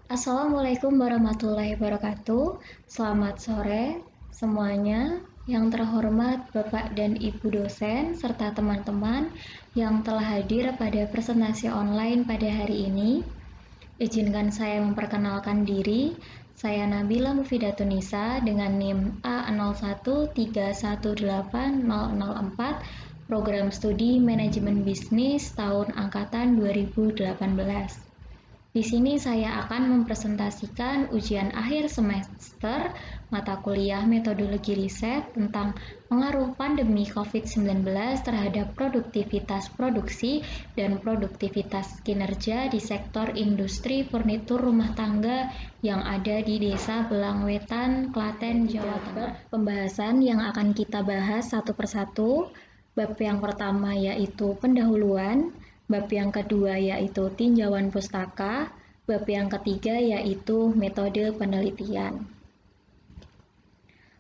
Assalamualaikum warahmatullahi wabarakatuh. Selamat sore semuanya. Yang terhormat Bapak dan Ibu dosen serta teman-teman yang telah hadir pada presentasi online pada hari ini. Izinkan saya memperkenalkan diri. Saya Nabila Mufidatunisa dengan NIM A013180004, Program Studi Manajemen Bisnis tahun angkatan 2018. Di sini saya akan mempresentasikan ujian akhir semester mata kuliah metodologi riset tentang pengaruh pandemi COVID-19 terhadap produktivitas produksi dan produktivitas kinerja di sektor industri furnitur rumah tangga yang ada di Desa Belangwetan, Klaten, Jawa Tengah. Pembahasan yang akan kita bahas satu persatu. Bab yang pertama yaitu pendahuluan, bab yang kedua yaitu tinjauan pustaka, bab yang ketiga yaitu metode penelitian.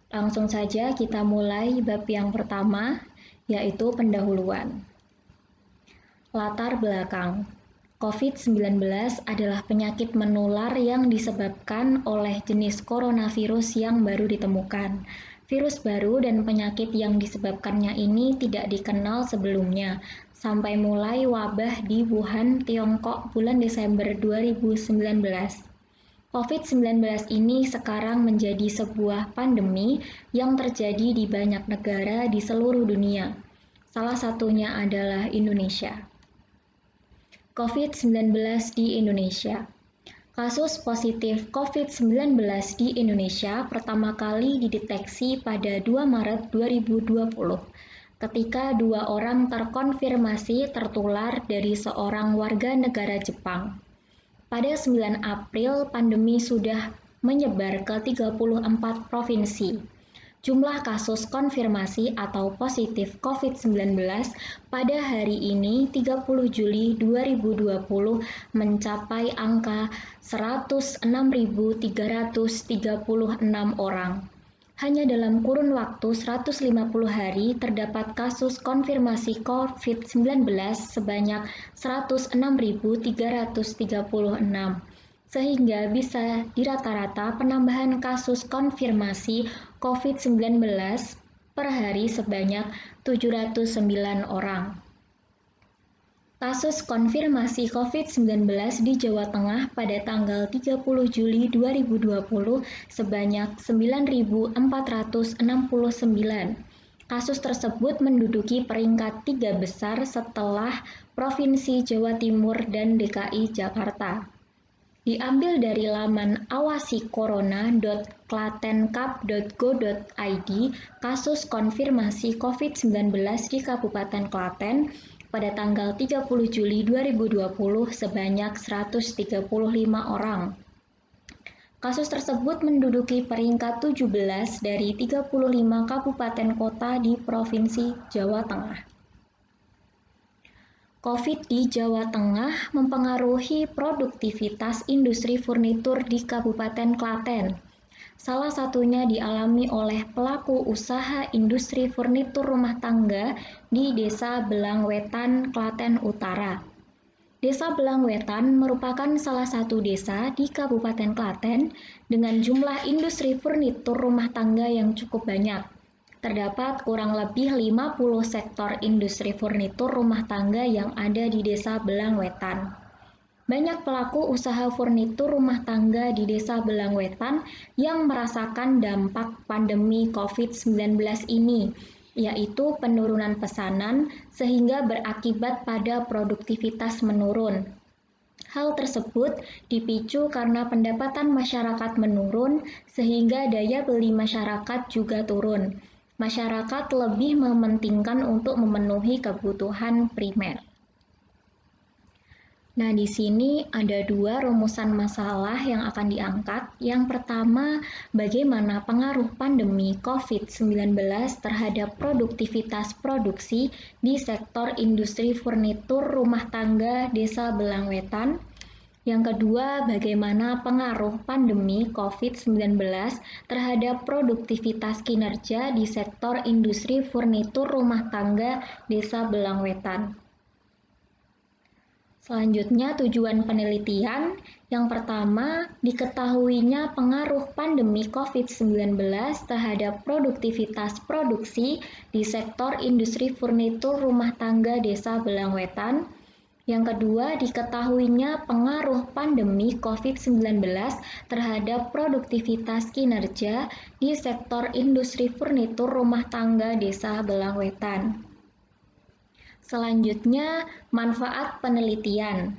Langsung saja kita mulai bab yang pertama yaitu pendahuluan. Latar belakang. COVID-19 adalah penyakit menular yang disebabkan oleh jenis coronavirus yang baru ditemukan. Virus baru dan penyakit yang disebabkannya ini tidak dikenal sebelumnya, sampai mulai wabah di Wuhan, Tiongkok bulan Desember 2019. COVID-19 ini sekarang menjadi sebuah pandemi yang terjadi di banyak negara di seluruh dunia. Salah satunya adalah Indonesia. COVID-19 di Indonesia. Kasus positif COVID-19 di Indonesia pertama kali dideteksi pada 2 Maret 2020 ketika 2 orang terkonfirmasi tertular dari seorang warga negara Jepang. Pada 9 April, pandemi sudah menyebar ke 34 provinsi. Jumlah kasus konfirmasi atau positif COVID-19 pada hari ini 30 Juli 2020 mencapai angka 106.336 orang. Hanya dalam kurun waktu 150 hari terdapat kasus konfirmasi COVID-19 sebanyak 106.336. Sehingga bisa dirata-rata penambahan kasus konfirmasi COVID-19 per hari sebanyak 709 orang. Kasus konfirmasi COVID-19 di Jawa Tengah pada tanggal 30 Juli 2020 sebanyak 9.469. Kasus tersebut menduduki peringkat 3 besar setelah Provinsi Jawa Timur dan DKI Jakarta. Diambil dari laman awasicorona.klatenkap.go.id, kasus konfirmasi COVID-19 di Kabupaten Klaten pada tanggal 30 Juli 2020 sebanyak 135 orang. Kasus tersebut menduduki peringkat 17 dari 35 kabupaten kota di Provinsi Jawa Tengah. COVID di Jawa Tengah mempengaruhi produktivitas industri furnitur di Kabupaten Klaten. Salah satunya dialami oleh pelaku usaha industri furnitur rumah tangga di Desa Belangwetan, Klaten Utara. Desa Belangwetan merupakan salah satu desa di Kabupaten Klaten dengan jumlah industri furnitur rumah tangga yang cukup banyak. Terdapat kurang lebih 50 sektor industri furnitur rumah tangga yang ada di Desa Belangwetan. Banyak pelaku usaha furnitur rumah tangga di Desa Belangwetan yang merasakan dampak pandemi COVID-19 ini, yaitu penurunan pesanan sehingga berakibat pada produktivitas menurun. Hal tersebut dipicu karena pendapatan masyarakat menurun sehingga daya beli masyarakat juga turun. Masyarakat lebih mementingkan untuk memenuhi kebutuhan primer. Nah, di sini ada 2 rumusan masalah yang akan diangkat. Yang pertama, bagaimana pengaruh pandemi COVID-19 terhadap produktivitas produksi di sektor industri furnitur rumah tangga Desa Belangwetan. Yang kedua, bagaimana pengaruh pandemi COVID-19 terhadap produktivitas kinerja di sektor industri furnitur rumah tangga Desa Belangwetan. Selanjutnya, tujuan penelitian. Yang pertama, diketahuinya pengaruh pandemi COVID-19 terhadap produktivitas produksi di sektor industri furnitur rumah tangga Desa Belangwetan. Yang kedua, diketahuinya pengaruh pandemi COVID-19 terhadap produktivitas kinerja di sektor industri furnitur rumah tangga Desa Belangwetan. Selanjutnya, manfaat penelitian.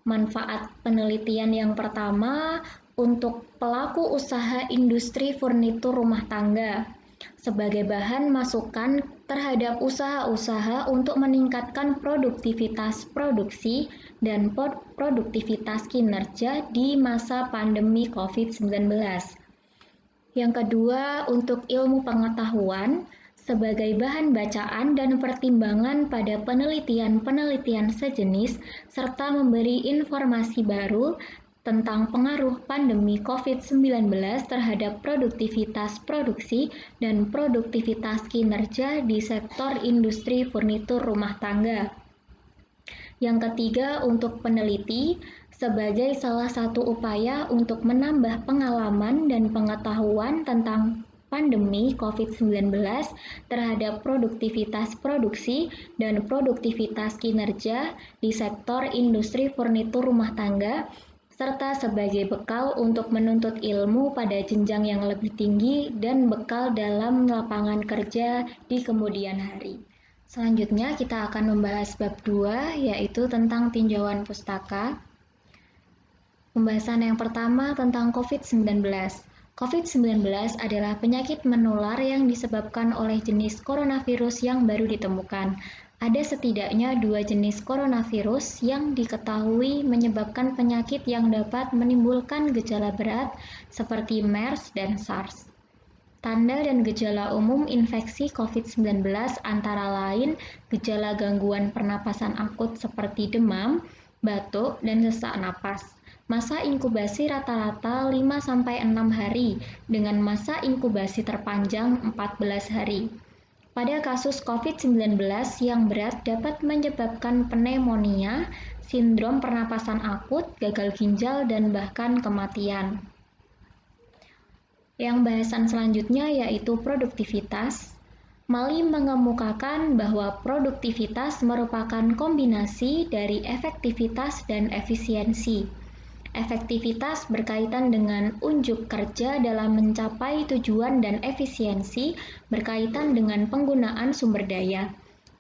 Manfaat penelitian yang pertama untuk pelaku usaha industri furnitur rumah tangga sebagai bahan masukan terhadap usaha-usaha untuk meningkatkan produktivitas produksi dan produktivitas kinerja di masa pandemi COVID-19. Yang kedua, untuk ilmu pengetahuan sebagai bahan bacaan dan pertimbangan pada penelitian-penelitian sejenis, serta memberi informasi baru tentang pengaruh pandemi COVID-19 terhadap produktivitas produksi dan produktivitas kinerja di sektor industri furnitur rumah tangga. Yang ketiga, untuk peneliti, sebagai salah satu upaya untuk menambah pengalaman dan pengetahuan tentang pandemi COVID-19 terhadap produktivitas produksi dan produktivitas kinerja di sektor industri furnitur rumah tangga, serta sebagai bekal untuk menuntut ilmu pada jenjang yang lebih tinggi dan bekal dalam lapangan kerja di kemudian hari. Selanjutnya kita akan membahas bab 2, yaitu tentang tinjauan pustaka. Pembahasan yang pertama tentang COVID-19. COVID-19 adalah penyakit menular yang disebabkan oleh jenis coronavirus yang baru ditemukan. Ada setidaknya 2 jenis coronavirus yang diketahui menyebabkan penyakit yang dapat menimbulkan gejala berat seperti MERS dan SARS. Tanda dan gejala umum infeksi COVID-19 antara lain gejala gangguan pernapasan akut seperti demam, batuk, dan sesak napas. Masa inkubasi rata-rata 5-6 hari dengan masa inkubasi terpanjang 14 hari. Pada kasus COVID-19 yang berat dapat menyebabkan pneumonia, sindrom pernapasan akut, gagal ginjal, dan bahkan kematian. Yang bahasan selanjutnya yaitu produktivitas. Mali mengemukakan bahwa produktivitas merupakan kombinasi dari efektivitas dan efisiensi. Efektivitas berkaitan dengan unjuk kerja dalam mencapai tujuan dan efisiensi berkaitan dengan penggunaan sumber daya.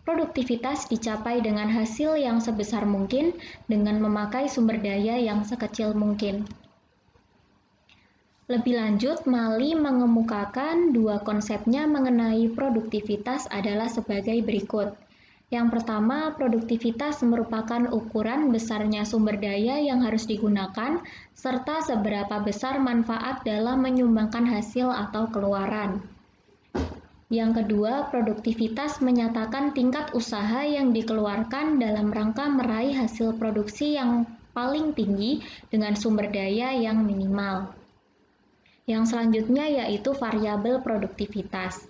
Produktivitas dicapai dengan hasil yang sebesar mungkin dengan memakai sumber daya yang sekecil mungkin. Lebih lanjut, Mali mengemukakan 2 konsepnya mengenai produktivitas adalah sebagai berikut. Yang pertama, produktivitas merupakan ukuran besarnya sumber daya yang harus digunakan, serta seberapa besar manfaat dalam menyumbangkan hasil atau keluaran. Yang kedua, produktivitas menyatakan tingkat usaha yang dikeluarkan dalam rangka meraih hasil produksi yang paling tinggi dengan sumber daya yang minimal. Yang selanjutnya yaitu variabel produktivitas.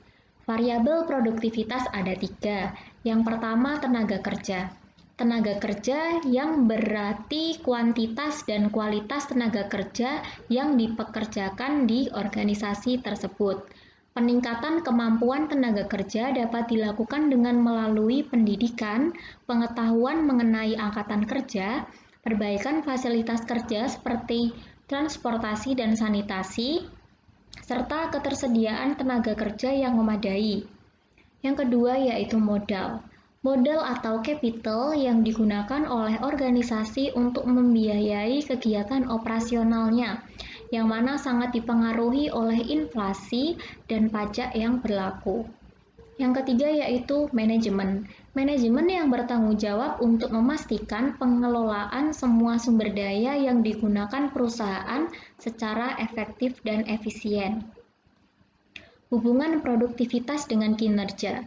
Variabel produktivitas ada 3. Yang pertama, tenaga kerja. Tenaga kerja yang berarti kuantitas dan kualitas tenaga kerja yang dipekerjakan di organisasi tersebut. Peningkatan kemampuan tenaga kerja dapat dilakukan dengan melalui pendidikan, pengetahuan mengenai angkatan kerja, perbaikan fasilitas kerja seperti transportasi dan sanitasi, serta ketersediaan tenaga kerja yang memadai. Yang kedua yaitu modal. Modal atau capital yang digunakan oleh organisasi untuk membiayai kegiatan operasionalnya, yang mana sangat dipengaruhi oleh inflasi dan pajak yang berlaku. Yang ketiga yaitu manajemen. Manajemen yang bertanggung jawab untuk memastikan pengelolaan semua sumber daya yang digunakan perusahaan secara efektif dan efisien. Hubungan produktivitas dengan kinerja.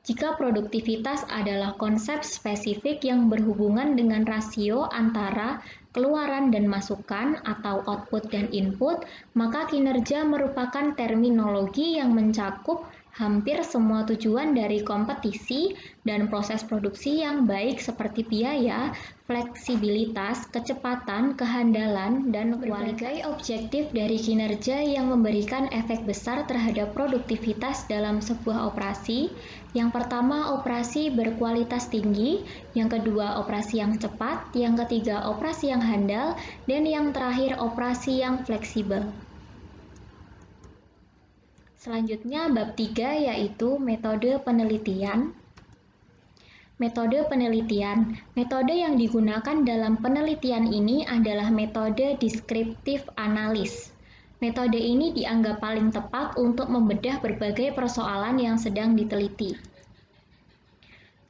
Jika produktivitas adalah konsep spesifik yang berhubungan dengan rasio antara keluaran dan masukan atau output dan input, maka kinerja merupakan terminologi yang mencakup hampir semua tujuan dari kompetisi dan proses produksi yang baik seperti biaya, fleksibilitas, kecepatan, kehandalan, dan berbagai objektif dari kinerja yang memberikan efek besar terhadap produktivitas dalam sebuah operasi. Yang pertama, operasi berkualitas tinggi, yang kedua, operasi yang cepat, yang ketiga, operasi yang handal, dan yang terakhir, operasi yang fleksibel. Selanjutnya, bab 3 yaitu metode penelitian. Metode penelitian. Metode yang digunakan dalam penelitian ini adalah metode deskriptif analis. Metode ini dianggap paling tepat untuk membedah berbagai persoalan yang sedang diteliti.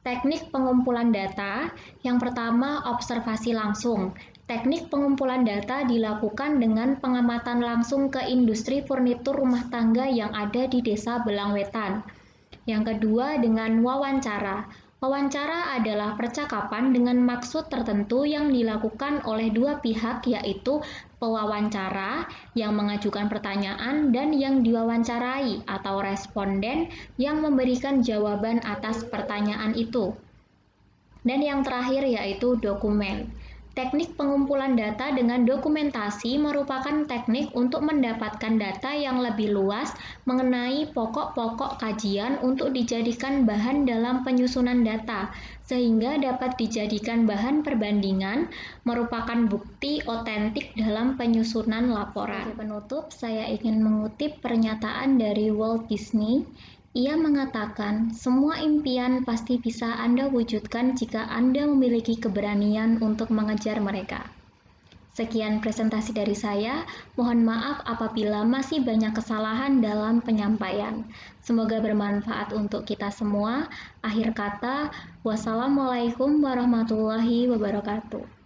Teknik pengumpulan data. Yang pertama, observasi langsung. Teknik pengumpulan data dilakukan dengan pengamatan langsung ke industri furnitur rumah tangga yang ada di Desa Belangwetan. Yang kedua, dengan wawancara. Wawancara adalah percakapan dengan maksud tertentu yang dilakukan oleh dua pihak, yaitu pewawancara yang mengajukan pertanyaan dan yang diwawancarai atau responden yang memberikan jawaban atas pertanyaan itu. Dan yang terakhir yaitu dokumen. Teknik pengumpulan data dengan dokumentasi merupakan teknik untuk mendapatkan data yang lebih luas mengenai pokok-pokok kajian untuk dijadikan bahan dalam penyusunan data, sehingga dapat dijadikan bahan perbandingan, merupakan bukti otentik dalam penyusunan laporan. Sebagai penutup, saya ingin mengutip pernyataan dari Walt Disney. Ia mengatakan, semua impian pasti bisa Anda wujudkan jika Anda memiliki keberanian untuk mengejar mereka. Sekian presentasi dari saya, mohon maaf apabila masih banyak kesalahan dalam penyampaian. Semoga bermanfaat untuk kita semua. Akhir kata, wassalamualaikum warahmatullahi wabarakatuh.